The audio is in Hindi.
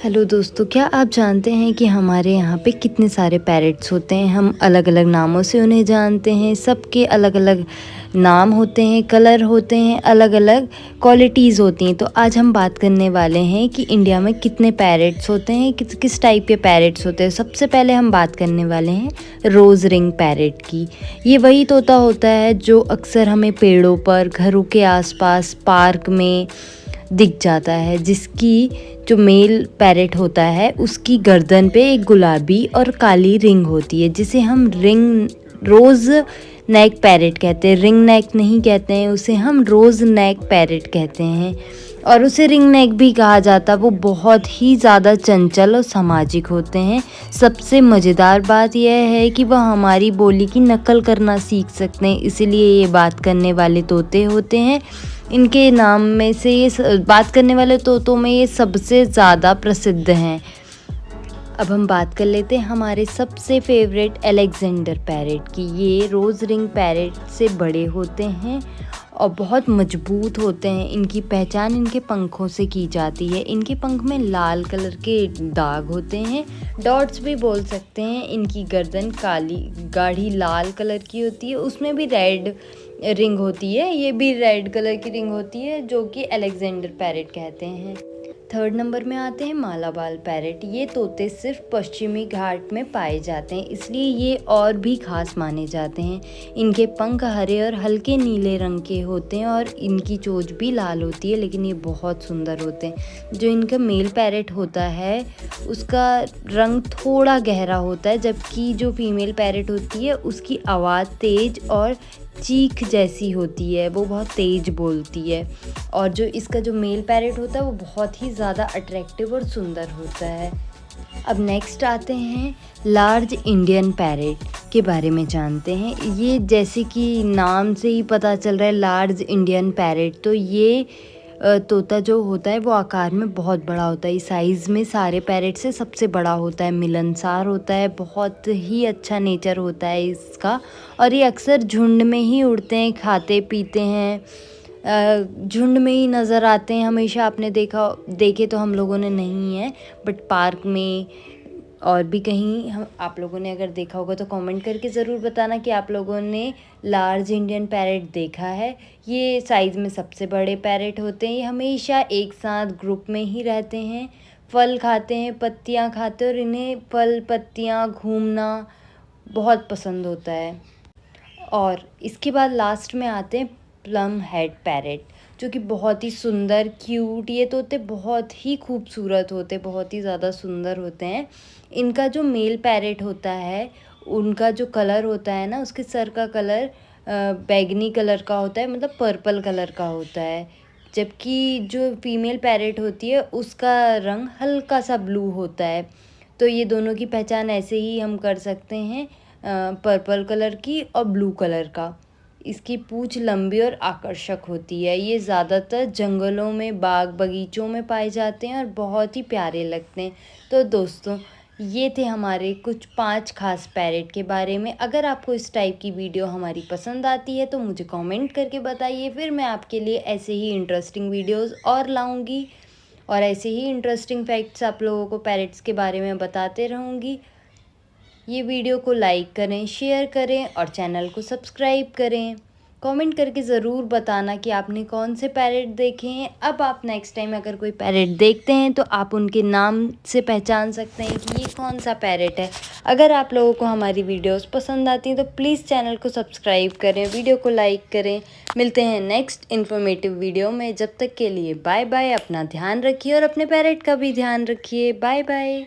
हेलो दोस्तों, क्या आप जानते हैं कि हमारे यहाँ पे कितने सारे पैरट्स होते हैं। हम अलग अलग नामों से उन्हें जानते हैं। सबके अलग अलग नाम होते हैं, कलर होते हैं, अलग अलग क्वालिटीज़ होती हैं। तो आज हम बात करने वाले हैं कि इंडिया में कितने पैरट्स होते हैं, किस किस टाइप के पैरट्स होते हैं। सबसे पहले हम बात करने वाले हैं रोज़ रिंग पैरट की। ये वही तोता होता है जो अक्सर हमें पेड़ों पर, घरों के आसपास, पार्क में दिख जाता है। जिसकी जो मेल पैरेट होता है उसकी गर्दन पे एक गुलाबी और काली रिंग होती है, जिसे हम रोज़ नेक पैरेट कहते हैं। रिंग नेक नहीं कहते हैं उसे, हम रोज़ नेक पैरेट कहते हैं। और उसे रिंग नेक भी कहा जाता है। वो बहुत ही ज़्यादा चंचल और सामाजिक होते हैं। सबसे मज़ेदार बात यह है कि वह हमारी बोली की नकल करना सीख सकते हैं, इसीलिए ये बात करने वाले तोते होते हैं। इनके नाम में से ये बात करने वाले तोतों में ये सबसे ज़्यादा प्रसिद्ध हैं। अब हम बात कर लेते हैं हमारे सबसे फेवरेट अलेक्जेंडर पैरेट की। ये रोज़ रिंग पैरेट से बड़े होते हैं और बहुत मजबूत होते हैं। इनकी पहचान इनके पंखों से की जाती है। इनके पंख में लाल कलर के दाग होते हैं, डॉट्स भी बोल सकते हैं। इनकी गर्दन काली गाढ़ी लाल कलर की होती है, उसमें भी रेड रिंग होती है। ये भी रेड कलर की रिंग होती है, जो कि अलेक्जेंडर पैरेट कहते हैं। थर्ड नंबर में आते हैं मालाबार पैरेट। ये तोते सिर्फ पश्चिमी घाट में पाए जाते हैं, इसलिए ये और भी खास माने जाते हैं। इनके पंख हरे और हल्के नीले रंग के होते हैं और इनकी चोंच भी लाल होती है, लेकिन ये बहुत सुंदर होते हैं। जो इनका मेल पैरेट होता है उसका रंग थोड़ा गहरा होता है, जबकि जो फीमेल पैरेट होती है उसकी आवाज़ तेज और चीख जैसी होती है। वो बहुत तेज बोलती है। और जो इसका जो मेल पैरेट होता है वो बहुत ही ज़्यादा अट्रैक्टिव और सुंदर होता है। अब नेक्स्ट आते हैं लार्ज इंडियन पैरेट के बारे में जानते हैं। ये जैसे कि नाम से ही पता चल रहा है लार्ज इंडियन पैरेट, तो ये तोता जो होता है वो आकार में बहुत बड़ा होता है। साइज़ में सारे पैरेट से सबसे बड़ा होता है, मिलनसार होता है, बहुत ही अच्छा नेचर होता है इसका। और ये अक्सर झुंड में ही उड़ते हैं, खाते पीते हैं, झुंड में ही नज़र आते हैं हमेशा। आपने देखे तो हम लोगों ने नहीं है, बट पार्क में और भी कहीं हम आप लोगों ने अगर देखा होगा तो कमेंट करके ज़रूर बताना कि आप लोगों ने लार्ज इंडियन पैरेट देखा है। ये साइज़ में सबसे बड़े पैरेट होते हैं। ये हमेशा एक साथ ग्रुप में ही रहते हैं, फल खाते हैं, पत्तियाँ खाते हैं और इन्हें फल पत्तियाँ घूमना बहुत पसंद होता है। और इसके बाद लास्ट में आते हैं प्लम हेड पैरेट, जो कि बहुत ही सुंदर क्यूट ये तोते बहुत ही खूबसूरत होते, बहुत ही ज़्यादा सुंदर होते हैं। इनका जो मेल पैरेट होता है उनका जो कलर होता है ना, उसके सर का कलर बैगनी कलर का होता है, मतलब पर्पल कलर का होता है। जबकि जो फीमेल पैरेट होती है उसका रंग हल्का सा ब्लू होता है। तो ये दोनों की पहचान ऐसे ही हम कर सकते हैं, पर्पल कलर की और ब्लू कलर का। इसकी पूँछ लंबी और आकर्षक होती है। ये ज़्यादातर जंगलों में, बाग बगीचों में पाए जाते हैं और बहुत ही प्यारे लगते हैं। तो दोस्तों, ये थे हमारे कुछ 5 खास पैरेट के बारे में। अगर आपको इस टाइप की वीडियो हमारी पसंद आती है तो मुझे कमेंट करके बताइए, फिर मैं आपके लिए ऐसे ही इंटरेस्टिंग वीडियोज़ और लाऊँगी और ऐसे ही इंटरेस्टिंग फैक्ट्स आप लोगों को पैरेट्स के बारे में बताते रहूँगी। ये वीडियो को लाइक करें, शेयर करें और चैनल को सब्सक्राइब करें। कमेंट करके ज़रूर बताना कि आपने कौन से पैरेट देखे हैं। अब आप नेक्स्ट टाइम अगर कोई पैरेट देखते हैं तो आप उनके नाम से पहचान सकते हैं कि ये कौन सा पैरेट है। अगर आप लोगों को हमारी वीडियोस पसंद आती हैं तो प्लीज़ चैनल को सब्सक्राइब करें, वीडियो को लाइक करें। मिलते हैं नेक्स्ट इन्फॉर्मेटिव वीडियो में। जब तक के लिए बाय बाय। अपना ध्यान रखिए और अपने पैरेट का भी ध्यान रखिए। Bye bye.